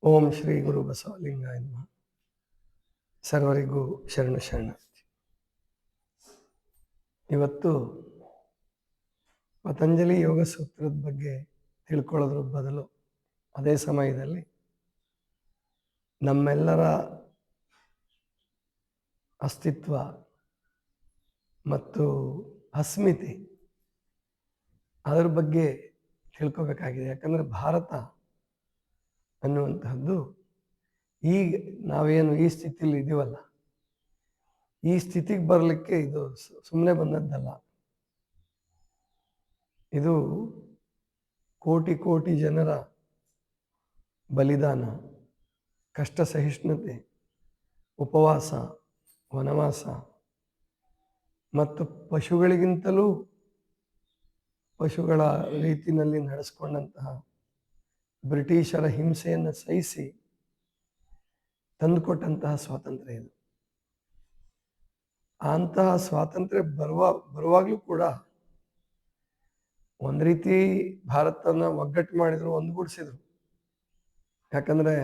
ಓಂ ಶ್ರೀ ಗುರು ಬಸವಲಿಂಗಾಯ ನಮಃ. ಸರ್ವರಿಗೂ ಶರಣು ಶರಣಾರ್ಥಿ. ಇವತ್ತು ಪತಂಜಲಿ ಯೋಗ ಸೂತ್ರದ ಬಗ್ಗೆ ತಿಳ್ಕೊಳ್ಳೋದ್ರ ಬದಲು ಅದೇ ಸಮಯದಲ್ಲಿ ನಮ್ಮೆಲ್ಲರ ಅಸ್ತಿತ್ವ ಮತ್ತು ಅಸ್ಮಿತೆ ಅದರ ಬಗ್ಗೆ ತಿಳ್ಕೊಬೇಕಾಗಿದೆ. ಯಾಕಂದರೆ ಭಾರತ ಅನ್ನುವಂತಹದ್ದು ಈಗ ನಾವೇನು ಈ ಸ್ಥಿತಿಲಿ ಇದೀವಲ್ಲ, ಈ ಸ್ಥಿತಿಗೆ ಬರಲಿಕ್ಕೆ ಇದು ಸುಮ್ಮನೆ ಬಂದದ್ದಲ್ಲ. ಇದು ಕೋಟಿ ಕೋಟಿ ಜನರ ಬಲಿದಾನ, ಕಷ್ಟ ಸಹಿಷ್ಣುತೆ, ಉಪವಾಸ, ವನವಾಸ ಮತ್ತು ಪಶುಗಳಿಗಿಂತಲೂ ಪಶುಗಳ ರೀತಿಯಲ್ಲಿ ನಡೆಸ್ಕೊಂಡಂತಹ ಬ್ರಿಟಿಷರ ಹಿಂಸೆಯನ್ನು ಸಹಿಸಿ ತಂದುಕೊಟ್ಟಂತಹ ಸ್ವಾತಂತ್ರ್ಯ ಇದು. ಅಂತಹ ಸ್ವಾತಂತ್ರ್ಯ ಬರುವಾಗಲೂ ಕೂಡ ಒಂದು ರೀತಿ ಭಾರತನ ಒಗ್ಗಟ್ಟು ಮಾಡಿದ್ರು, ಒಂದುಗೂಡಿಸಿದ್ರು. ಯಾಕಂದರೆ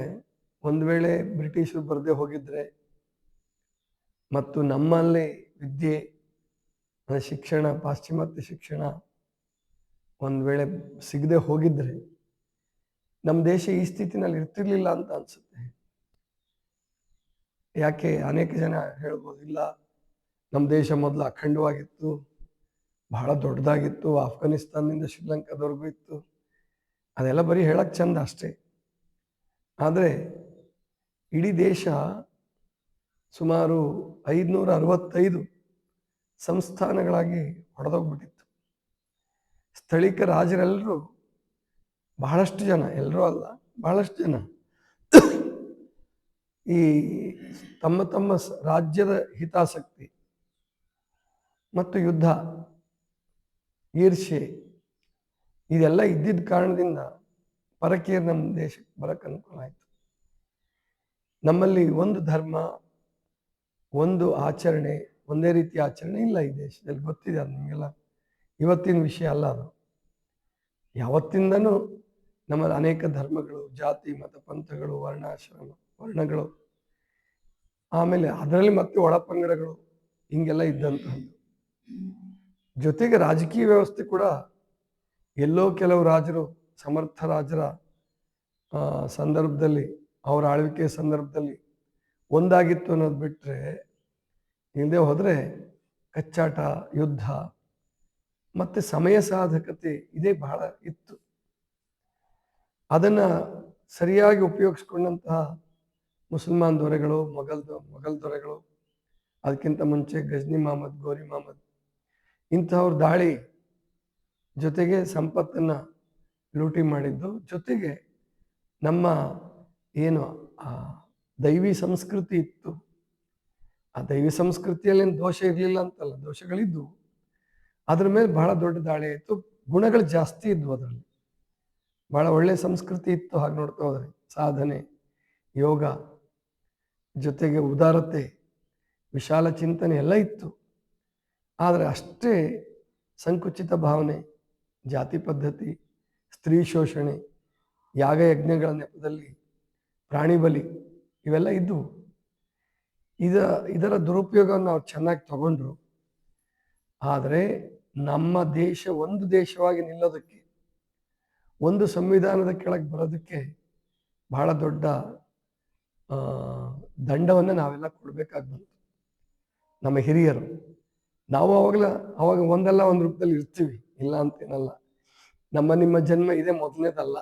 ಒಂದು ವೇಳೆ ಬ್ರಿಟಿಷರು ಬರದೇ ಹೋಗಿದ್ರೆ ಮತ್ತು ನಮ್ಮಲ್ಲಿ ವಿದ್ಯೆ, ಶಿಕ್ಷಣ, ಪಾಶ್ಚಿಮಾತ್ಯ ಶಿಕ್ಷಣ ಒಂದು ವೇಳೆ ಸಿಗದೆ ಹೋಗಿದ್ರೆ ನಮ್ಮ ದೇಶ ಈ ಸ್ಥಿತಿನಲ್ಲಿ ಇರ್ತಿರ್ಲಿಲ್ಲ ಅಂತ ಅನ್ಸುತ್ತೆ. ಯಾಕೆ ಅನೇಕ ಜನ ಹೇಳ್ಬೋದು, ಇಲ್ಲ ನಮ್ಮ ದೇಶ ಮೊದಲು ಅಖಂಡವಾಗಿತ್ತು, ಬಹಳ ದೊಡ್ಡದಾಗಿತ್ತು, ಆಫ್ಘಾನಿಸ್ತಾನದಿಂದ ಶ್ರೀಲಂಕಾದವರೆಗೂ ಇತ್ತು. ಅದೆಲ್ಲ ಬರೀ ಹೇಳಕ್ಕೆ ಚಂದ ಅಷ್ಟೇ. ಆದರೆ ಇಡೀ ದೇಶ ಸುಮಾರು 565 ಸಂಸ್ಥಾನಗಳಾಗಿ ಹೊಡೆದೋಗ್ಬಿಟ್ಟಿತ್ತು. ಸ್ಥಳೀಕ ರಾಜರೆಲ್ಲರೂ, ಬಹಳಷ್ಟು ಜನ, ಎಲ್ಲರೂ ಅಲ್ಲ ಬಹಳಷ್ಟು ಜನ ಈ ತಮ್ಮ ತಮ್ಮ ರಾಜ್ಯದ ಹಿತಾಸಕ್ತಿ ಮತ್ತು ಯುದ್ಧ, ಈರ್ಷೆ ಇದೆಲ್ಲ ಇದ್ದಿದ್ದ ಕಾರಣದಿಂದ ಪರಕೀಯರು ನಮ್ಮ ದೇಶಕ್ಕೆ ಬರಕ್ಕೆ ಅನುಕೂಲ ಆಯಿತು. ನಮ್ಮಲ್ಲಿ ಒಂದು ಧರ್ಮ, ಒಂದು ಆಚರಣೆ, ಒಂದೇ ರೀತಿ ಆಚರಣೆ ಇಲ್ಲ ಈ ದೇಶದಲ್ಲಿ. ಗೊತ್ತಿದೆ ಅದು ನಿಮಗೆಲ್ಲ, ಇವತ್ತಿನ ವಿಷಯ ಅಲ್ಲ ಅದು. ಯಾವತ್ತಿಂದನೂ ನಮ್ಮಲ್ಲಿ ಅನೇಕ ಧರ್ಮಗಳು, ಜಾತಿ, ಮತ, ಪಂಥಗಳು, ವರ್ಣಾಶ್ರಮ, ವರ್ಣಗಳು, ಆಮೇಲೆ ಅದರಲ್ಲಿ ಮತ್ತೆ ಒಳಪಂಗಡಗಳು ಹಿಂಗೆಲ್ಲ ಇದ್ದಂತಹದ್ದು. ಜೊತೆಗೆ ರಾಜಕೀಯ ವ್ಯವಸ್ಥೆ ಕೂಡ ಎಲ್ಲೋ ಕೆಲವು ರಾಜರು, ಸಮರ್ಥ ರಾಜರ ಸಂದರ್ಭದಲ್ಲಿ, ಅವರ ಆಳ್ವಿಕೆಯ ಸಂದರ್ಭದಲ್ಲಿ ಒಂದಾಗಿತ್ತು ಅನ್ನೋದು ಬಿಟ್ಟರೆ, ಇಲ್ಲದೆ ಹೋದರೆ ಕಚ್ಚಾಟ, ಯುದ್ಧ ಮತ್ತು ಸಮಯ ಸಾಧಕತೆ ಇದೇ ಬಹಳ ಇತ್ತು. ಅದನ್ನು ಸರಿಯಾಗಿ ಉಪಯೋಗಿಸ್ಕೊಂಡಂತಹ ಮುಸಲ್ಮಾನ್ ದೊರೆಗಳು, ಮೊಘಲ್ ದೊರೆಗಳು, ಅದಕ್ಕಿಂತ ಮುಂಚೆ ಗಜ್ನಿ ಮಹಮ್ಮದ್, ಗೋರಿ ಮಹಮ್ಮದ್ ಇಂಥವ್ರ ದಾಳಿ ಜೊತೆಗೆ ಸಂಪತ್ತನ್ನು ಲೂಟಿ ಮಾಡಿದ್ದು, ಜೊತೆಗೆ ನಮ್ಮ ಏನು ದೈವಿ ಸಂಸ್ಕೃತಿ ಇತ್ತು, ಆ ದೈವಿ ಸಂಸ್ಕೃತಿಯಲ್ಲೇನು ದೋಷ ಇರಲಿಲ್ಲ ಅಂತಲ್ಲ, ದೋಷಗಳಿದ್ವು. ಅದ್ರ ಮೇಲೆ ಬಹಳ ದೊಡ್ಡ ದಾಳಿ ಆಯಿತು. ಗುಣಗಳು ಜಾಸ್ತಿ ಇದ್ವು, ಅದರಲ್ಲಿ ಬಹಳ ಒಳ್ಳೆಯ ಸಂಸ್ಕೃತಿ ಇತ್ತು. ಹಾಗೆ ನೋಡ್ತಾ ಹೋದರೆ ಸಾಧನೆ, ಯೋಗ, ಜೊತೆಗೆ ಉದಾರತೆ, ವಿಶಾಲ ಚಿಂತನೆ ಎಲ್ಲ ಇತ್ತು. ಆದರೆ ಅಷ್ಟೇ ಸಂಕುಚಿತ ಭಾವನೆ, ಜಾತಿ ಪದ್ಧತಿ, ಸ್ತ್ರೀ ಶೋಷಣೆ, ಯಾಗಯಜ್ಞಗಳ ನೆಪದಲ್ಲಿ ಪ್ರಾಣಿ ಬಲಿ ಇವೆಲ್ಲ ಇದ್ದವು. ಇದರ ದುರುಪಯೋಗವನ್ನು ನಾವು ಚೆನ್ನಾಗಿ ತಗೊಂಡ್ರು. ಆದರೆ ನಮ್ಮ ದೇಶ ಒಂದು ದೇಶವಾಗಿ ನಿಲ್ಲೋದಕ್ಕೆ, ಒಂದು ಸಂವಿಧಾನದ ಕೆಳಗೆ ಬರೋದಕ್ಕೆ ಬಹಳ ದೊಡ್ಡ ದಂಡವನ್ನು ನಾವೆಲ್ಲ ಕೊಡಬೇಕಾಗಿ ಬಂತು. ನಮ್ಮ ಹಿರಿಯರು, ನಾವು ಅವಾಗ ಒಂದಲ್ಲ ಒಂದು ರೂಪದಲ್ಲಿ ಇರ್ತೀವಿ, ಇಲ್ಲ ಅಂತೇನಲ್ಲ. ನಿಮ್ಮ ಜನ್ಮ ಇದೇ ಮೊದಲನೇದಲ್ಲ.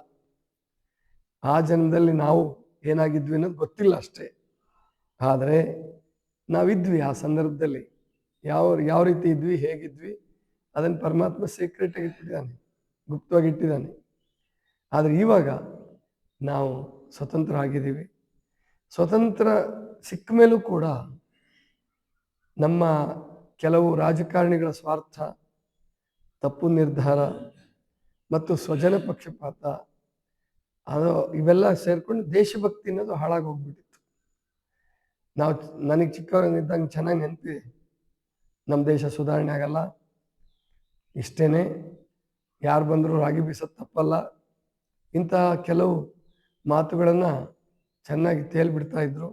ಆ ಜನ್ಮದಲ್ಲಿ ನಾವು ಏನಾಗಿದ್ವಿ ಅನ್ನೋದು ಗೊತ್ತಿಲ್ಲ ಅಷ್ಟೇ. ಆದರೆ ನಾವಿದ್ವಿ ಆ ಸಂದರ್ಭದಲ್ಲಿ, ಯಾವ ರೀತಿ ಇದ್ವಿ, ಹೇಗಿದ್ವಿ ಅದನ್ನು ಪರಮಾತ್ಮ ಸೀಕ್ರೆಟ್ ಆಗಿ ಇಟ್ಟಿದ್ದಾನೆ, ಗುಪ್ತವಾಗಿ ಇಟ್ಟಿದ್ದಾನೆ. ಆದರೆ ಇವಾಗ ನಾವು ಸ್ವತಂತ್ರ ಆಗಿದ್ದೀವಿ. ಸ್ವತಂತ್ರ ಸಿಕ್ಕ ಮೇಲೂ ಕೂಡ ನಮ್ಮ ಕೆಲವು ರಾಜಕಾರಣಿಗಳ ಸ್ವಾರ್ಥ, ತಪ್ಪು ನಿರ್ಧಾರ ಮತ್ತು ಸ್ವಜನ ಪಕ್ಷಪಾತ, ಅದು ಇವೆಲ್ಲ ಸೇರ್ಕೊಂಡು ದೇಶಭಕ್ತಿ ಅನ್ನೋದು ಹಾಳಾಗಿ ಹೋಗ್ಬಿಟ್ಟಿತ್ತು. ನನಗೆ ಚಿಕ್ಕವರಿದ್ದಂಗೆ ಚೆನ್ನಾಗಿ ನೆನಪಿದೆ, ನಮ್ಮ ದೇಶ ಸುಧಾರಣೆ ಆಗಲ್ಲ, ಇಷ್ಟೇನೆ, ಯಾರು ಬಂದರೂ ರಾಗಿ ಬೀಸೋದು ತಪ್ಪಲ್ಲ, ಇಂತಹ ಕೆಲವು ಮಾತುಗಳನ್ನು ಚೆನ್ನಾಗಿ ತೇಲ್ಬಿಡ್ತಾ ಇದ್ರು.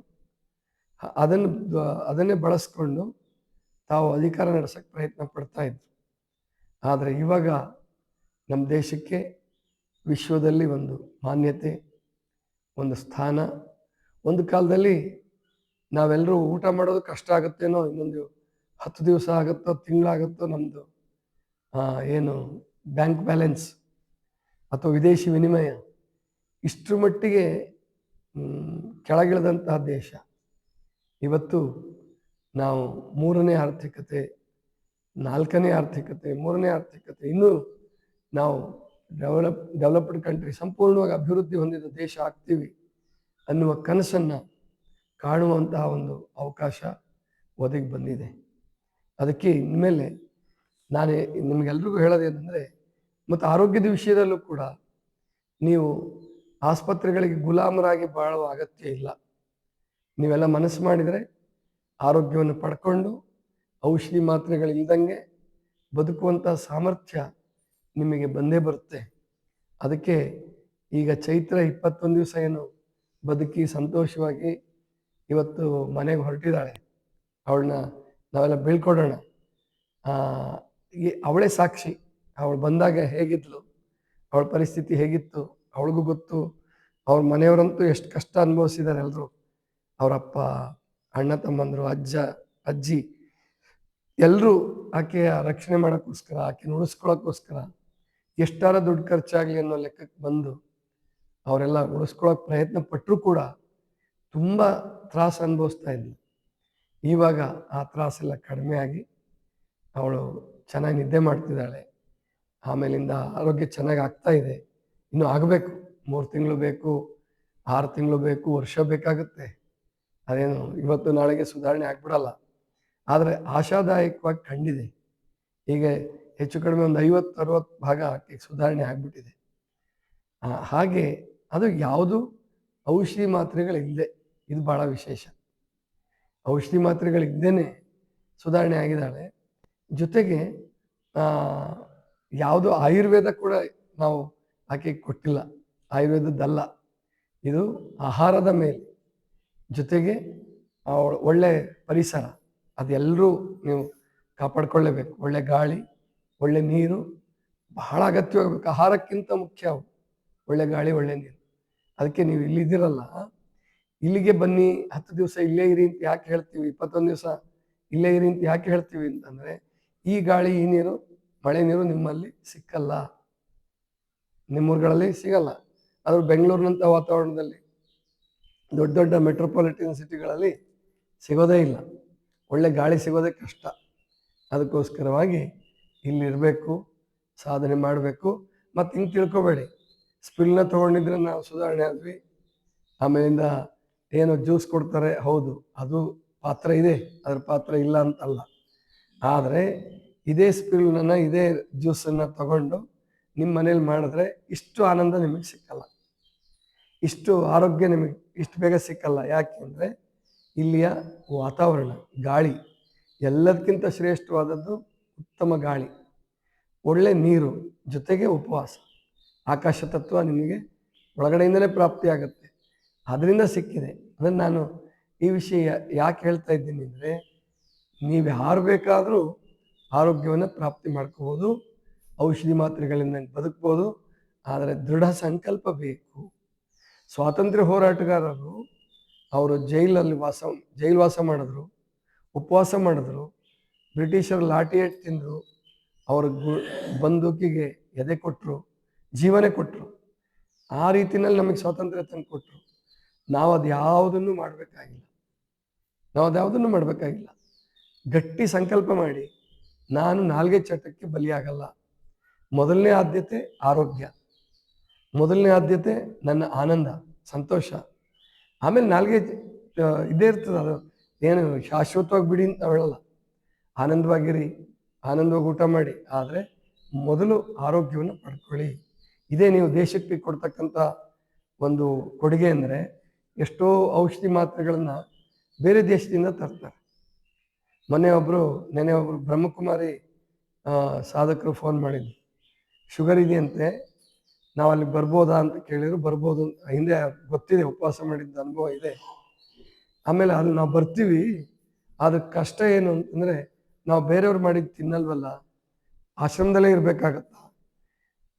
ಅದನ್ನು ಅದನ್ನೇ ಬಳಸ್ಕೊಂಡು ತಾವು ಅಧಿಕಾರ ನಡೆಸೋಕ್ಕೆ ಪ್ರಯತ್ನ ಪಡ್ತಾ ಇದ್ರು. ಆದರೆ ಇವಾಗ ನಮ್ಮ ದೇಶಕ್ಕೆ ವಿಶ್ವದಲ್ಲಿ ಒಂದು ಮಾನ್ಯತೆ, ಒಂದು ಸ್ಥಾನ. ಒಂದು ಕಾಲದಲ್ಲಿ ನಾವೆಲ್ಲರೂ ಊಟ ಮಾಡೋದು ಕಷ್ಟ ಆಗುತ್ತೇನೋ, ಇನ್ನೊಂದು 10 ದಿವಸ ಆಗುತ್ತೋ, ತಿಂಗಳಾಗುತ್ತೋ ನಮ್ಮದು ಏನು ಬ್ಯಾಂಕ್ ಬ್ಯಾಲೆನ್ಸ್ ಅಥವಾ ವಿದೇಶಿ ವಿನಿಮಯ ಇಷ್ಟರ ಮಟ್ಟಿಗೆ ಕೆಳಗಿಳಿದಂತಹ ದೇಶ. ಇವತ್ತು ನಾವು 3ನೇ ಆರ್ಥಿಕತೆ, 4ನೇ ಆರ್ಥಿಕತೆ, 3ನೇ ಆರ್ಥಿಕತೆ, ಇನ್ನೂ ನಾವು ಡೆವಲಪ್ಡ್ ಕಂಟ್ರಿ, ಸಂಪೂರ್ಣವಾಗಿ ಅಭಿವೃದ್ಧಿ ಹೊಂದಿದ ದೇಶ ಆಗ್ತೀವಿ ಅನ್ನುವ ಕನಸನ್ನು ಕಾಣುವಂತಹ ಒಂದು ಅವಕಾಶ ಒದಗಿ ಬಂದಿದೆ. ಅದಕ್ಕೆ ಇನ್ಮೇಲೆ ನಾನು ನಿಮಗೆಲ್ರಿಗೂ ಹೇಳೋದೇನೆಂದರೆ, ಮತ್ತು ಆರೋಗ್ಯದ ವಿಷಯದಲ್ಲೂ ಕೂಡ ನೀವು ಆಸ್ಪತ್ರೆಗಳಿಗೆ ಗುಲಾಮರಾಗಿ ಬಾಳುವ ಅಗತ್ಯ ಇಲ್ಲ. ನೀವೆಲ್ಲ ಮನಸ್ಸು ಮಾಡಿದರೆ ಆರೋಗ್ಯವನ್ನು ಪಡ್ಕೊಂಡು ಔಷಧಿ ಮಾತ್ರೆಗಳಿಲ್ದಂಗೆ ಬದುಕುವಂಥ ಸಾಮರ್ಥ್ಯ ನಿಮಗೆ ಬಂದೇ ಬರುತ್ತೆ. ಅದಕ್ಕೆ ಈಗ ಚೈತ್ರ 21 ದಿವಸ ಏನು ಬದುಕಿ ಸಂತೋಷವಾಗಿ ಇವತ್ತು ಮನೆಗೆ ಹೊರಟಿದ್ದಾಳೆ. ಅವಳನ್ನ ನಾವೆಲ್ಲ ಬೀಳ್ಕೊಡೋಣ. ಅವಳೇ ಸಾಕ್ಷಿ. ಅವಳು ಬಂದಾಗ ಹೇಗಿದ್ಲು, ಅವಳ ಪರಿಸ್ಥಿತಿ ಹೇಗಿತ್ತು ಅವಳಿಗೂ ಗೊತ್ತು. ಅವ್ರ ಮನೆಯವರಂತೂ ಎಷ್ಟು ಕಷ್ಟ ಅನುಭವಿಸಿದ್ದಾರೆ ಎಲ್ಲರೂ. ಅವರಪ್ಪ, ಅಣ್ಣ ತಮ್ಮಂದರು, ಅಜ್ಜ ಅಜ್ಜಿ ಎಲ್ಲರೂ ಆಕೆಯ ರಕ್ಷಣೆ ಮಾಡೋಕ್ಕೋಸ್ಕರ, ಆಕೆನ ಉಳಿಸ್ಕೊಳ್ಳೋಕ್ಕೋಸ್ಕರ ಎಷ್ಟಾರ ದುಡ್ಡು ಖರ್ಚಾಗಲಿ ಅನ್ನೋ ಲೆಕ್ಕಕ್ಕೆ ಬಂದು ಅವರೆಲ್ಲ ಉಳಿಸ್ಕೊಳ್ಳೋಕೆ ಪ್ರಯತ್ನ ಪಟ್ಟರೂ ಕೂಡ ತುಂಬ ತ್ರಾಸು ಅನುಭವಿಸ್ತಾ ಇದ್ಲು. ಇವಾಗ ಆ ತ್ರಾಸೆಲ್ಲ ಕಡಿಮೆ ಆಗಿ ಅವಳು ಚೆನ್ನಾಗಿ ನಿದ್ದೆ ಮಾಡ್ತಿದ್ದಾಳೆ. ಆಮೇಲಿಂದ ಆರೋಗ್ಯ ಚೆನ್ನಾಗಿ ಆಗ್ತಾ ಇದೆ. ಇನ್ನೂ ಆಗಬೇಕು, 3 ತಿಂಗಳು ಬೇಕು, 6 ತಿಂಗಳು ಬೇಕು, ವರ್ಷ ಬೇಕಾಗುತ್ತೆ. ಅದೇನು ಇವತ್ತು ನಾಳೆಗೆ ಸುಧಾರಣೆ ಆಗ್ಬಿಡಲ್ಲ. ಆದರೆ ಆಶಾದಾಯಕವಾಗಿ ಕಂಡಿದೆ. ಈಗ ಹೆಚ್ಚು ಕಡಿಮೆ ಒಂದು 50-60 ಭಾಗ ಆಕೆಗೆ ಸುಧಾರಣೆ ಆಗಿಬಿಟ್ಟಿದೆ. ಹಾಗೆ ಅದು ಯಾವುದು ಔಷಧಿ ಮಾತ್ರೆಗಳಿಲ್ಲದೆ, ಇದು ಭಾಳ ವಿಶೇಷ. ಔಷಧಿ ಮಾತ್ರೆಗಳಿಲ್ಲದೇ ಸುಧಾರಣೆ ಆಗಿದ್ದಾಳೆ. ಜೊತೆಗೆ ಯಾವುದು ಆಯುರ್ವೇದ ಕೂಡ ನಾವು ಆಕೆಗೆ ಕೊಟ್ಟಿಲ್ಲ, ಆಯುರ್ವೇದದ್ದಲ್ಲ, ಇದು ಆಹಾರದ ಮೇಲೆ, ಜೊತೆಗೆ ಒಳ್ಳೆ ಪರಿಸರ ಅದೆಲ್ಲರೂ ನೀವು ಕಾಪಾಡ್ಕೊಳ್ಳೇಬೇಕು. ಒಳ್ಳೆ ಗಾಳಿ, ಒಳ್ಳೆ ನೀರು ಬಹಳ ಅಗತ್ಯವಾಗಬೇಕು. ಆಹಾರಕ್ಕಿಂತ ಮುಖ್ಯ ಅವು, ಒಳ್ಳೆ ಗಾಳಿ, ಒಳ್ಳೆ ನೀರು. ಅದಕ್ಕೆ ನೀವು ಇಲ್ಲಿದ್ದೀರಲ್ಲ, ಇಲ್ಲಿಗೆ ಬನ್ನಿ, 10 ದಿವಸ ಇಲ್ಲೇ ಇರಿ ಅಂತ ಯಾಕೆ ಹೇಳ್ತೀವಿ, 21 ದಿವಸ ಇಲ್ಲೇ ಇರಿ ಅಂತ ಯಾಕೆ ಹೇಳ್ತೀವಿ ಅಂತಂದರೆ, ಈ ಗಾಳಿ, ಈ ನೀರು, ಮಳೆ ನೀರು ನಿಮ್ಮಲ್ಲಿ ಸಿಕ್ಕಲ್ಲ, ನಿಮ್ಮೂರುಗಳಲ್ಲಿ ಸಿಗಲ್ಲ. ಆದರೂ ಬೆಂಗಳೂರಿನಂಥ ವಾತಾವರಣದಲ್ಲಿ, ದೊಡ್ಡ ದೊಡ್ಡ ಮೆಟ್ರೋಪಾಲಿಟನ್ ಸಿಟಿಗಳಲ್ಲಿ ಸಿಗೋದೇ ಇಲ್ಲ. ಒಳ್ಳೆ ಗಾಳಿ ಸಿಗೋದೇ ಕಷ್ಟ. ಅದಕ್ಕೋಸ್ಕರವಾಗಿ ಇಲ್ಲಿರಬೇಕು, ಸಾಧನೆ ಮಾಡಬೇಕು. ಮತ್ತು ಹಿಂಗೆ ತಿಳ್ಕೊಬೇಡಿ, ಸ್ಪಿಲ್ನ ತೊಗೊಂಡಿದ್ರೆ ನಾವು ಸುಧಾರಣೆ ಆದ್ವಿ, ಆಮೇಲಿಂದ ಏನು ಜ್ಯೂಸ್ ಕೊಡ್ತಾರೆ, ಹೌದು ಅದು ಪಾತ್ರ ಇದೆ, ಅದ್ರ ಪಾತ್ರ ಇಲ್ಲ ಅಂತಲ್ಲ. ಆದರೆ ಇದೇ ಸ್ಪಿಲ್ನನ್ನು, ಇದೇ ಜ್ಯೂಸನ್ನು ತಗೊಂಡು ನಿಮ್ಮ ಮನೇಲಿ ಮಾಡಿದ್ರೆ ಇಷ್ಟು ಆನಂದ ನಿಮಗೆ ಸಿಕ್ಕಲ್ಲ, ಇಷ್ಟು ಆರೋಗ್ಯ ನಿಮಗೆ ಇಷ್ಟು ಬೇಗ ಸಿಕ್ಕಲ್ಲ. ಯಾಕೆಂದರೆ ಇಲ್ಲಿಯ ವಾತಾವರಣ, ಗಾಳಿ ಎಲ್ಲದಕ್ಕಿಂತ ಶ್ರೇಷ್ಠವಾದದ್ದು ಉತ್ತಮ ಗಾಳಿ, ಒಳ್ಳೆ ನೀರು, ಜೊತೆಗೆ ಉಪವಾಸ. ಆಕಾಶ ತತ್ವ ನಿಮಗೆ ಒಳಗಡೆಯಿಂದಲೇ ಪ್ರಾಪ್ತಿಯಾಗುತ್ತೆ, ಅದರಿಂದ ಸಿಕ್ಕಿದೆ. ಅದನ್ನು ನಾನು ಈ ವಿಷಯ ಯಾಕೆ ಹೇಳ್ತಾ ಇದ್ದೀನಿ ಅಂದರೆ, ನೀವು ಯಾರು ಬೇಕಾದರೂ ಆರೋಗ್ಯವನ್ನು ಪ್ರಾಪ್ತಿ ಮಾಡ್ಕೋಬೋದು, ಔಷಧಿ ಮಾತ್ರೆಗಳಿಂದ ಬದುಕ್ಬೋದು. ಆದರೆ ದೃಢ ಸಂಕಲ್ಪ ಬೇಕು. ಸ್ವಾತಂತ್ರ್ಯ ಹೋರಾಟಗಾರರು ಅವರು ಜೈಲು ವಾಸ ಮಾಡಿದ್ರು, ಉಪವಾಸ ಮಾಡಿದ್ರು, ಬ್ರಿಟಿಷರು ಲಾಠಿ ಏಟು ತಿಂದರು, ಅವ್ರ ಬಂದೂಕಿಗೆ ಎದೆ ಕೊಟ್ಟರು, ಜೀವನೇ ಕೊಟ್ಟರು. ಆ ರೀತಿಯಲ್ಲಿ ನಮಗೆ ಸ್ವಾತಂತ್ರ್ಯ ತಂದು ಕೊಟ್ಟರು. ನಾವು ಅದು ಯಾವುದನ್ನು ಮಾಡಬೇಕಾಗಿಲ್ಲ. ಗಟ್ಟಿ ಸಂಕಲ್ಪ ಮಾಡಿ, ನಾನು ನಾಲ್ಗೆ ಚಟಕ್ಕೆ ಬಲಿಯಾಗಲ್ಲ. ಮೊದಲನೇ ಆದ್ಯತೆ ಆರೋಗ್ಯ, ಮೊದಲನೇ ಆದ್ಯತೆ ನನ್ನ ಆನಂದ, ಸಂತೋಷ. ಆಮೇಲೆ ನಾಲ್ಗೆ ಇದ್ದೇ ಇರ್ತದೆ, ಅದು ಏನು ಶಾಶ್ವತವಾಗಿ ಬಿಡಿ ಅಂತ ಹೇಳಲ್ಲ. ಆನಂದವಾಗಿರಿ, ಆನಂದವಾಗಿ ಊಟ ಮಾಡಿ, ಆದರೆ ಮೊದಲು ಆರೋಗ್ಯವನ್ನು ಪಡ್ಕೊಳ್ಳಿ. ಇದೇ ನೀವು ದೇಶಕ್ಕೆ ಕೊಡ್ತಕ್ಕಂಥ ಒಂದು ಕೊಡುಗೆ. ಅಂದರೆ ಎಷ್ಟೋ ಔಷಧಿ ಮಾತ್ರೆಗಳನ್ನು ಬೇರೆ ದೇಶದಿಂದ ತರ್ತಾರೆ. ನೆನೆ ಒಬ್ಬರು ಬ್ರಹ್ಮಕುಮಾರಿ ಸಾಧಕರು ಫೋನ್ ಮಾಡಿದ್ರು, ಶುಗರ್ ಇದೆಯಂತೆ, ನಾವು ಅಲ್ಲಿ ಬರ್ಬೋದಾ ಅಂತ ಕೇಳಿದ್ರು ಬರ್ಬೋದು ಅಂತ ಹಿಂದೆ ಗೊತ್ತಿದೆ, ಉಪವಾಸ ಮಾಡಿದ್ದ ಅನುಭವ ಇದೆ. ಆಮೇಲೆ ಅಲ್ಲಿ ನಾವು ಬರ್ತೀವಿ, ಅದ್ರ ಕಷ್ಟ ಏನು ಅಂತಂದ್ರೆ ನಾವು ಬೇರೆಯವ್ರು ಮಾಡಿದ್ದು ತಿನ್ನಲ್ವಲ್ಲ, ಆಶ್ರಮದಲ್ಲೇ ಇರ್ಬೇಕಾಗತ್ತ.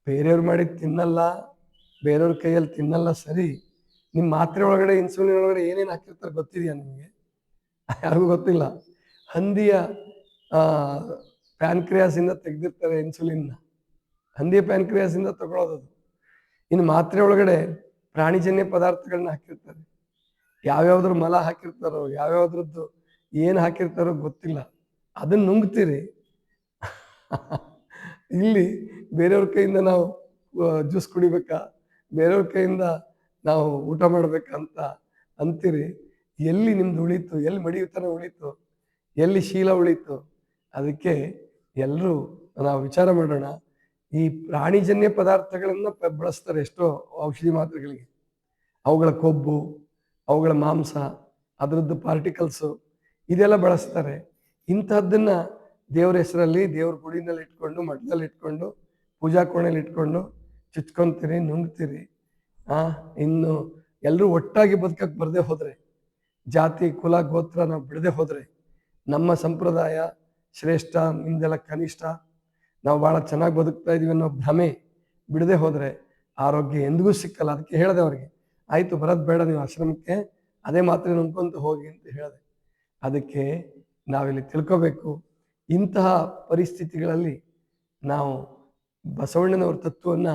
ಬೇರೆಯವ್ರು ಮಾಡಿದ್ದು ತಿನ್ನಲ್ಲ, ಬೇರೆಯವ್ರ ಕೈಯಲ್ಲಿ ತಿನ್ನಲ್ಲ ಸರಿ, ನಿಮ್ಮ ಮಾತ್ರೆ ಒಳಗಡೆ ಇನ್ಸುಲಿನ್ ಒಳಗಡೆ ಏನೇನು ಹಾಕಿರ್ತಾರೆ ಗೊತ್ತಿದೆಯಾ ನಿಮಗೆ? ಯಾರಿಗೂ ಗೊತ್ತಿಲ್ಲ. ಹಂದಿಯ ಪ್ಯಾನ್ಕ್ರಿಯಾಸ್ ಇಂದ ತೆಗೆದಿರ್ತಾರೆ ಇನ್ಸುಲಿನ್ನ, ಹಂದಿಯ ಪ್ಯಾನ್ಕ್ರಿಯಾಸ್ ಇಂದ ತಗೊಳ್ಳೋದು. ಇನ್ನು ಮಾತ್ರೆ ಒಳಗಡೆ ಪ್ರಾಣಿಜನ್ಯ ಪದಾರ್ಥಗಳನ್ನ ಹಾಕಿರ್ತಾರೆ, ಯಾವ್ಯಾವ್ದ್ರ ಮಲ ಹಾಕಿರ್ತಾರೋ, ಯಾವ್ಯಾವ್ದ್ರದ್ದು ಏನು ಹಾಕಿರ್ತಾರೋ ಗೊತ್ತಿಲ್ಲ, ಅದನ್ನ ನುಂಗ್ತೀರಿ. ಇಲ್ಲಿ ಬೇರೆಯವ್ರ ಕೈಯಿಂದ ನಾವು ಜ್ಯೂಸ್ ಕುಡಿಬೇಕಾ, ಬೇರೆಯವ್ರ ಕೈಯಿಂದ ನಾವು ಊಟ ಮಾಡ್ಬೇಕಂತ ಅಂತೀರಿ. ಎಲ್ಲಿ ನಿಮ್ದು ಉಳಿತು, ಎಲ್ಲಿ ಮಡಿಯುತನ ಉಳಿತು, ಎಲ್ಲಿ ಶೀಲ ಉಳಿತು? ಅದಕ್ಕೆ ಎಲ್ಲರೂ ನಾವು ವಿಚಾರ ಮಾಡೋಣ. ಈ ಪ್ರಾಣಿಜನ್ಯ ಪದಾರ್ಥಗಳನ್ನ ಬಳಸ್ತಾರೆ ಎಷ್ಟೋ ಔಷಧಿ ಮಾತ್ರೆಗಳಿಗೆ. ಅವುಗಳ ಕೊಬ್ಬು, ಅವುಗಳ ಮಾಂಸ, ಅದರದ್ದು ಪಾರ್ಟಿಕಲ್ಸು ಇದೆಲ್ಲ ಬಳಸ್ತಾರೆ. ಇಂಥದ್ದನ್ನ ದೇವ್ರ ಹೆಸರಲ್ಲಿ ದೇವ್ರ ಗುಡಿನಲ್ಲಿ ಇಟ್ಕೊಂಡು, ಮಠದಲ್ಲಿ ಇಟ್ಕೊಂಡು, ಪೂಜಾ ಕೋಣೆಯಲ್ಲಿ ಇಟ್ಕೊಂಡು ಚುಚ್ಕೊಂತೀರಿ, ನುಂಗ್ತೀರಿ. ಇನ್ನು ಎಲ್ಲರೂ ಒಟ್ಟಾಗಿ ಬದುಕಕ್ಕೆ ಬರದೆ ಹೋದ್ರೆ, ಜಾತಿ ಕುಲ ಗೋತ್ರ ನಾವು ಬಿಡದೆ ಹೋದ್ರೆ, ನಮ್ಮ ಸಂಪ್ರದಾಯ ಶ್ರೇಷ್ಠ, ನಿಮ್ದೆಲ್ಲ ಕನಿಷ್ಠ, ನಾವು ಭಾಳ ಚೆನ್ನಾಗಿ ಬದುಕ್ತಾ ಇದೀವಿ ಅನ್ನೋ ಭ್ರಮೆ ಬಿಡದೆ ಹೋದ್ರೆ ಆರೋಗ್ಯ ಎಂದಿಗೂ ಸಿಕ್ಕಲ್ಲ. ಅದಕ್ಕೆ ಹೇಳಿದೆ ಅವ್ರಿಗೆ, ಆಯ್ತು ಬರೋದು ಬೇಡ ನೀವು ಆಶ್ರಮಕ್ಕೆ, ಅದೇ ಮಾತ್ರೆ ನುಂಗ್ಕೊಂತ ಹೋಗಿ ಅಂತ ಹೇಳಿದೆ. ಅದಕ್ಕೆ ನಾವಿಲ್ಲಿ ತಿಳ್ಕೋಬೇಕು, ಇಂತಹ ಪರಿಸ್ಥಿತಿಗಳಲ್ಲಿ ನಾವು ಬಸವಣ್ಣನವ್ರ ತತ್ವವನ್ನು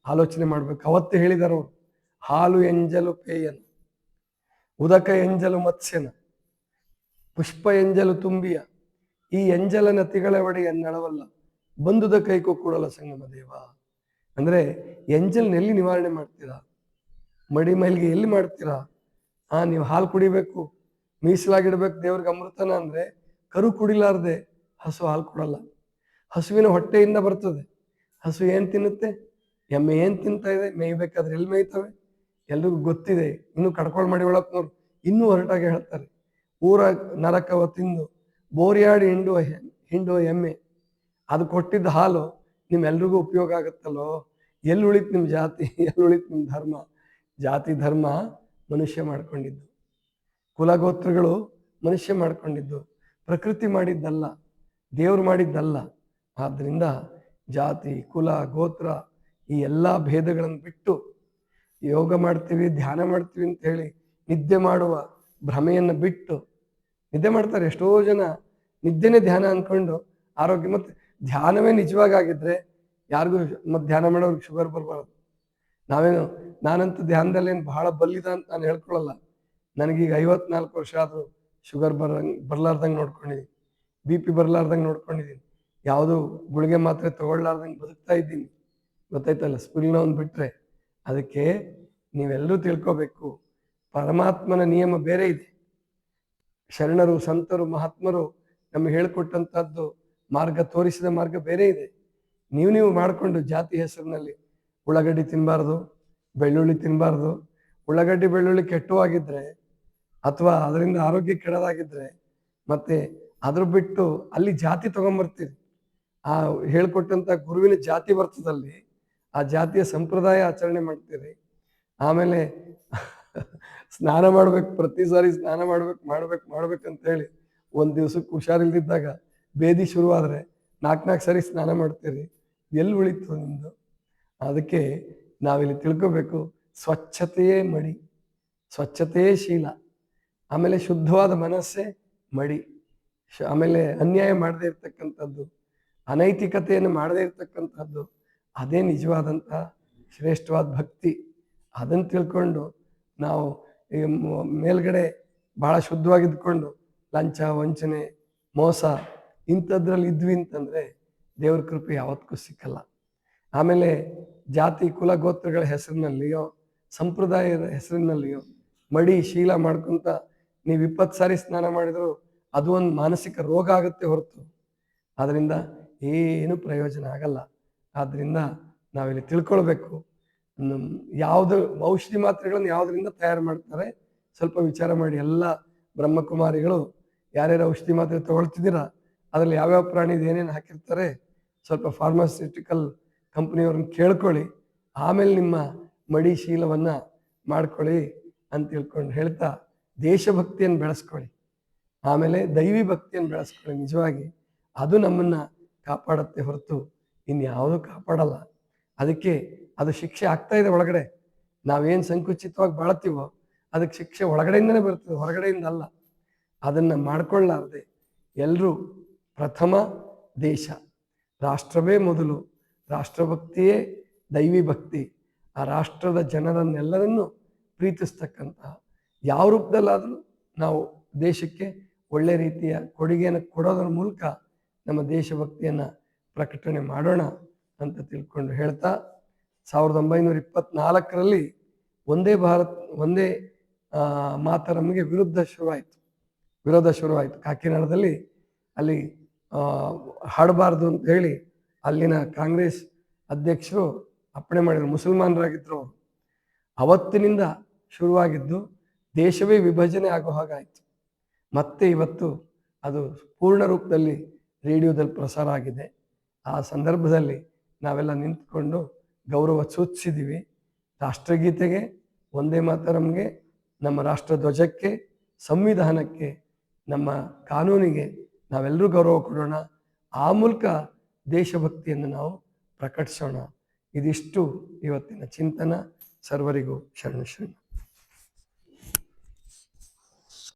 ಆಲೋಚನೆ ಮಾಡಬೇಕು. ಅವತ್ತು ಹೇಳಿದರು ಅವರು, ಹಾಲು ಎಂಜಲು ಪೇಯನ, ಉದಕ ಎಂಜಲು ಮತ್ಸ್ಯನ, ಪುಷ್ಪ ಎಂಜಲು ತುಂಬಿಯ, ಈ ಎಂಜಲನ ತಿಗಳ ಒಡೆಯ ನಳವಲ್ಲ, ಬಂದುದ ಕೈಕೋ ಕೂಡಲ ಸಂಗಮ ದೇವ. ಅಂದ್ರೆ ಎಂಜಲ್ನ ಎಲ್ಲಿ ನಿವಾರಣೆ ಮಾಡ್ತೀರಾ? ಮಡಿ ಮೈಲಿಗೆ ಎಲ್ಲಿ ಮಾಡ್ತೀರಾ? ನೀವು ಹಾಲು ಕುಡಿಬೇಕು, ಮೀಸಲಾಗಿಡ್ಬೇಕು ದೇವ್ರಿಗೆ ಅಮೃತನ ಅಂದ್ರೆ, ಕರು ಕುಡಿಲಾರ್ದೆ ಹಸು ಹಾಲು ಕೊಡಲ್ಲ. ಹಸುವಿನ ಹೊಟ್ಟೆಯಿಂದ ಬರ್ತದೆ. ಹಸು ಏನ್ ತಿನ್ನುತ್ತೆ? ಎಮ್ಮೆ ಏನ್ ತಿಂತಾ ಇದೆ? ಮೇಯ್ಬೇಕಾದ್ರೆ ಎಲ್ಲಿ ಮೇಯ್ತವೆ? ಎಲ್ರಿಗೂ ಗೊತ್ತಿದೆ. ಇನ್ನು ಕಡ್ಕೊಳ್ ಮಾಡಿ ಒಳಕ್ನವ್ರು ಇನ್ನೂ ಹೊರಟಾಗಿ ಹೇಳ್ತಾರೆ, ಊರ ನರಕವ ತಿಂದು ಬೋರಿಯಾಡಿ ಹಿಂಡುವ ಎಮ್ಮೆ, ಅದು ಕೊಟ್ಟಿದ್ದ ಹಾಲು ನಿಮ್ಮೆಲ್ರಿಗೂ ಉಪಯೋಗ ಆಗುತ್ತಲ್ಲೋ. ಎಲ್ಲಿ ಉಳಿತು ನಿಮ್ಮ ಜಾತಿ, ಎಲ್ಲಿ ಉಳಿತು ನಿಮ್ಮ ಧರ್ಮ? ಜಾತಿ ಧರ್ಮ ಮನುಷ್ಯ ಮಾಡ್ಕೊಂಡಿದ್ದು, ಕುಲಗೋತ್ರಗಳು ಮನುಷ್ಯ ಮಾಡ್ಕೊಂಡಿದ್ದು, ಪ್ರಕೃತಿ ಮಾಡಿದ್ದಲ್ಲ, ದೇವ್ರು ಮಾಡಿದ್ದಲ್ಲ. ಆದ್ದರಿಂದ ಜಾತಿ ಕುಲ ಗೋತ್ರ ಈ ಎಲ್ಲ ಭೇದಗಳನ್ನು ಬಿಟ್ಟು ಯೋಗ ಮಾಡ್ತೀವಿ, ಧ್ಯಾನ ಮಾಡ್ತೀವಿ ಅಂತ ಹೇಳಿ ನಿದ್ದೆ ಮಾಡುವ ಭ್ರಮೆಯನ್ನು ಬಿಟ್ಟು, ನಿದ್ದೆ ಮಾಡ್ತಾರೆ ಎಷ್ಟೋ ಜನ, ನಿದ್ದೆನೇ ಧ್ಯಾನ ಅಂದ್ಕೊಂಡು ಆರೋಗ್ಯ. ಮತ್ತು ಧ್ಯಾನವೇ ನಿಜವಾಗಿ ಆಗಿದ್ರೆ ಯಾರಿಗೂ ಮತ್ತು ಧ್ಯಾನ ಮಾಡೋರಿಗೆ ಶುಗರ್ ಬರಬಾರ್ದು. ನಾನಂತೂ ಧ್ಯಾನದಲ್ಲೇನು ಬಹಳ ಬಲ್ಲಿದ ಅಂತ ನಾನು ಹೇಳ್ಕೊಳ್ಳಲ್ಲ. ನನಗೀಗ 54 ವರ್ಷ ಆದರೂ ಶುಗರ್ ಬರ್ಲಾರ್ದಂಗೆ ನೋಡ್ಕೊಂಡಿದ್ದೀನಿ, BP ಬರ್ಲಾರ್ದಂಗೆ ನೋಡ್ಕೊಂಡಿದ್ದೀನಿ, ಯಾವುದು ಗುಳಿಗೆ ಮಾತ್ರೆ ತಗೊಳ್ಲಾರ್ದಂಗೆ ಬದುಕ್ತಾ ಇದ್ದೀನಿ. ಗೊತ್ತಾಯ್ತಲ್ಲ, ಸ್ಪಿರಿನೋನ್ ಬಿಟ್ರೆ. ಅದಕ್ಕೆ ನೀವೆಲ್ಲರೂ ತಿಳ್ಕೋಬೇಕು, ಪರಮಾತ್ಮನ ನಿಯಮ ಬೇರೆ ಇದೆ. ಶರಣರು ಸಂತರು ಮಹಾತ್ಮರು ನಮಗೆ ಹೇಳಿಕೊಟ್ಟಂಥದ್ದು ಮಾರ್ಗ, ತೋರಿಸಿದ ಮಾರ್ಗ ಬೇರೆ ಇದೆ. ನೀವು ಮಾಡಿಕೊಂಡು ಜಾತಿ ಹೆಸರಿನಲ್ಲಿ ಉಳ್ಳಾಗಡ್ಡಿ ತಿನ್ನಬಾರ್ದು, ಬೆಳ್ಳುಳ್ಳಿ ತಿನ್ನಬಾರ್ದು. ಉಳ್ಳಾಗಡ್ಡಿ ಬೆಳ್ಳುಳ್ಳಿ ಕೆಟ್ಟವಾಗಿದ್ರೆ ಅಥವಾ ಅದರಿಂದ ಆರೋಗ್ಯ ಕೆಡದಾಗಿದ್ರೆ ಮತ್ತೆ ಅದ್ರ ಬಿಟ್ಟು ಅಲ್ಲಿ ಜಾತಿ ತಗೊಂಬರ್ತೀರಿ. ಆ ಹೇಳ್ಕೊಟ್ಟಂಥ ಗುರುವಿನ ಜಾತಿ ಬರ್ತದಲ್ಲಿ ಆ ಜಾತಿಯ ಸಂಪ್ರದಾಯ ಆಚರಣೆ ಮಾಡ್ತೀರಿ. ಆಮೇಲೆ ಸ್ನಾನ ಮಾಡ್ಬೇಕು, ಪ್ರತಿ ಸಾರಿ ಸ್ನಾನ ಮಾಡ್ಬೇಕಂತ ಹೇಳಿ ಒಂದು ದಿವ್ಸಕ್ಕೆ ಹುಷಾರಿಲ್ದಿದ್ದಾಗ ಬೇದಿ ಶುರುವಾದರೆ 4 ಸಾರಿ ಸ್ನಾನ ಮಾಡ್ತೀರಿ. ಎಲ್ಲಿ ಉಳಿತು ನಿಮ್ಮದು? ಅದಕ್ಕೆ ನಾವಿಲ್ಲಿ ತಿಳ್ಕೋಬೇಕು, ಸ್ವಚ್ಛತೆಯೇ ಮಡಿ, ಸ್ವಚ್ಛತೆಯೇ ಶೀಲ, ಆಮೇಲೆ ಶುದ್ಧವಾದ ಮನಸ್ಸೇ ಮಡಿ, ಆಮೇಲೆ ಅನ್ಯಾಯ ಮಾಡದೇ ಇರ್ತಕ್ಕಂಥದ್ದು, ಅನೈತಿಕತೆಯನ್ನು ಮಾಡದೇ ಇರ್ತಕ್ಕಂಥದ್ದು, ಅದೇ ನಿಜವಾದಂಥ ಶ್ರೇಷ್ಠವಾದ ಭಕ್ತಿ. ಅದನ್ನು ತಿಳ್ಕೊಂಡು ನಾವು ಮೇಲ್ಗಡೆ ಭಾಳ ಶುದ್ಧವಾಗಿದ್ಕೊಂಡು ಲಂಚ ವಂಚನೆ ಮೋಸ ಇಂಥದ್ರಲ್ಲಿ ಇದ್ವಿ ಅಂತಂದರೆ ದೇವ್ರ ಕೃಪೆ ಯಾವತ್ತಿಗೂ ಸಿಕ್ಕಲ್ಲ. ಆಮೇಲೆ ಜಾತಿ ಕುಲ ಗೋತ್ರಗಳ ಹೆಸರಿನಲ್ಲಿಯೋ ಸಂಪ್ರದಾಯದ ಹೆಸರಿನಲ್ಲಿಯೋ ಮಡಿ ಶೀಲ ಮಾಡ್ಕೊಂತ ನೀವು 20 ಸಾರಿ ಸ್ನಾನ ಮಾಡಿದ್ರು ಅದು ಒಂದು ಮಾನಸಿಕ ರೋಗ ಆಗುತ್ತೆ ಹೊರತು ಅದರಿಂದ ಏನು ಪ್ರಯೋಜನ ಆಗಲ್ಲ. ಆದ್ದರಿಂದ ನಾವಿಲ್ಲಿ ತಿಳ್ಕೊಳ್ಬೇಕು, ಯಾವುದು ಔಷಧಿ ಮಾತ್ರೆಗಳನ್ನು ಯಾವುದರಿಂದ ತಯಾರು ಮಾಡ್ತಾರೆ ಸ್ವಲ್ಪ ವಿಚಾರ ಮಾಡಿ. ಎಲ್ಲ ಬ್ರಹ್ಮಕುಮಾರಿಗಳು ಯಾರ್ಯಾರು ಔಷಧಿ ಮಾತ್ರೆ ತಗೊಳ್ತಿದ್ದೀರಾ ಅದರಲ್ಲಿ ಯಾವ್ಯಾವ ಪ್ರಾಣಿದು ಏನೇನು ಹಾಕಿರ್ತಾರೆ ಸ್ವಲ್ಪ ಫಾರ್ಮಾಸ್ಯೂಟಿಕಲ್ ಕಂಪ್ನಿಯವ್ರನ್ನ ಕೇಳ್ಕೊಳ್ಳಿ. ಆಮೇಲೆ ನಿಮ್ಮ ಮಡಿ ಶೀಲವನ್ನ ಮಾಡ್ಕೊಳ್ಳಿ ಅಂತ ತಿಳ್ಕೊಂಡು ಹೇಳ್ತಾ ದೇಶಭಕ್ತಿಯನ್ನು ಬೆಳೆಸ್ಕೊಳ್ಳಿ, ಆಮೇಲೆ ದೈವಿ ಭಕ್ತಿಯನ್ನು ಬೆಳೆಸ್ಕೊಳ್ಳಿ. ನಿಜವಾಗಿ ಅದು ನಮ್ಮನ್ನ ಕಾಪಾಡುತ್ತೆ ಹೊರತು ಇನ್ಯಾವುದು ಕಾಪಾಡಲ್ಲ. ಅದಕ್ಕೆ ಅದು ಶಿಕ್ಷೆ ಆಗ್ತಾ ಇದೆ ಒಳಗಡೆ. ನಾವೇನು ಸಂಕುಚಿತವಾಗಿ ಬಾಳ್ತೀವೋ ಅದಕ್ಕೆ ಶಿಕ್ಷೆ ಒಳಗಡೆಯಿಂದನೇ ಬರ್ತದೆ, ಹೊರಗಡೆಯಿಂದ ಅಲ್ಲ. ಅದನ್ನು ಮಾಡ್ಕೊಳ್ಳಾರ್ದೆ ಎಲ್ಲರೂ ಪ್ರಥಮ ದೇಶ, ರಾಷ್ಟ್ರವೇ ಮೊದಲು, ರಾಷ್ಟ್ರಭಕ್ತಿಯೇ ದೈವಿ ಭಕ್ತಿ, ಆ ರಾಷ್ಟ್ರದ ಜನರನ್ನೆಲ್ಲರನ್ನೂ ಪ್ರೀತಿಸ್ತಕ್ಕಂತಹ ಯಾವ ರೂಪದಲ್ಲಾದರೂ ನಾವು ದೇಶಕ್ಕೆ ಒಳ್ಳೆ ರೀತಿಯ ಕೊಡುಗೆಯನ್ನು ಕೊಡೋದ್ರ ಮೂಲಕ ನಮ್ಮ ದೇಶಭಕ್ತಿಯನ್ನು ಪ್ರಕಟಣೆ ಮಾಡೋಣ ಅಂತ ತಿಳ್ಕೊಂಡು ಹೇಳ್ತಾ 1924ರಲ್ಲಿ ಒಂದೇ ಭಾರತ್ ಒಂದೇ ಮಾತರಮ್ಗೆ ವಿರೋಧ ಶುರುವಾಯಿತು. ಕಾಕಿನಾಡದಲ್ಲಿ ಅಲ್ಲಿ ಹಾಡಬಾರ್ದು ಅಂತ ಹೇಳಿ ಅಲ್ಲಿನ ಕಾಂಗ್ರೆಸ್ ಅಧ್ಯಕ್ಷರು ಅಪ್ಪಣೆ ಮಾಡಿದ್ರು. ಮುಸಲ್ಮಾನರಾಗಿದ್ದರು ಅವರು. ಅವತ್ತಿನಿಂದ ಶುರುವಾಗಿದ್ದು ದೇಶವೇ ವಿಭಜನೆ ಆಗೋ ಹಾಗಾಯಿತು. ಮತ್ತೆ ಇವತ್ತು ಅದು ಪೂರ್ಣ ರೂಪದಲ್ಲಿ ರೇಡಿಯೋದಲ್ಲಿ ಪ್ರಸಾರ ಆಗಿದೆ. ಆ ಸಂದರ್ಭದಲ್ಲಿ ನಾವೆಲ್ಲ ನಿಂತ್ಕೊಂಡು ಗೌರವ ಸೂಚಿಸಿದ್ದೀವಿ. ರಾಷ್ಟ್ರಗೀತೆಗೆ, ವಂದೇ ಮಾತರಂಗೆ, ನಮ್ಮ ರಾಷ್ಟ್ರ ಧ್ವಜಕ್ಕೆ, ಸಂವಿಧಾನಕ್ಕೆ, ನಮ್ಮ ಕಾನೂನಿಗೆ ನಾವೆಲ್ಲರೂ ಗೌರವ ಕೊಡೋಣ. ಆ ಮೂಲಕ ದೇಶಭಕ್ತಿಯನ್ನು ನಾವು ಪ್ರಕಟಿಸೋಣ. ಇದಿಷ್ಟು ಇವತ್ತಿನ ಚಿಂತನ. ಸರ್ವರಿಗೂ ಶರಣ.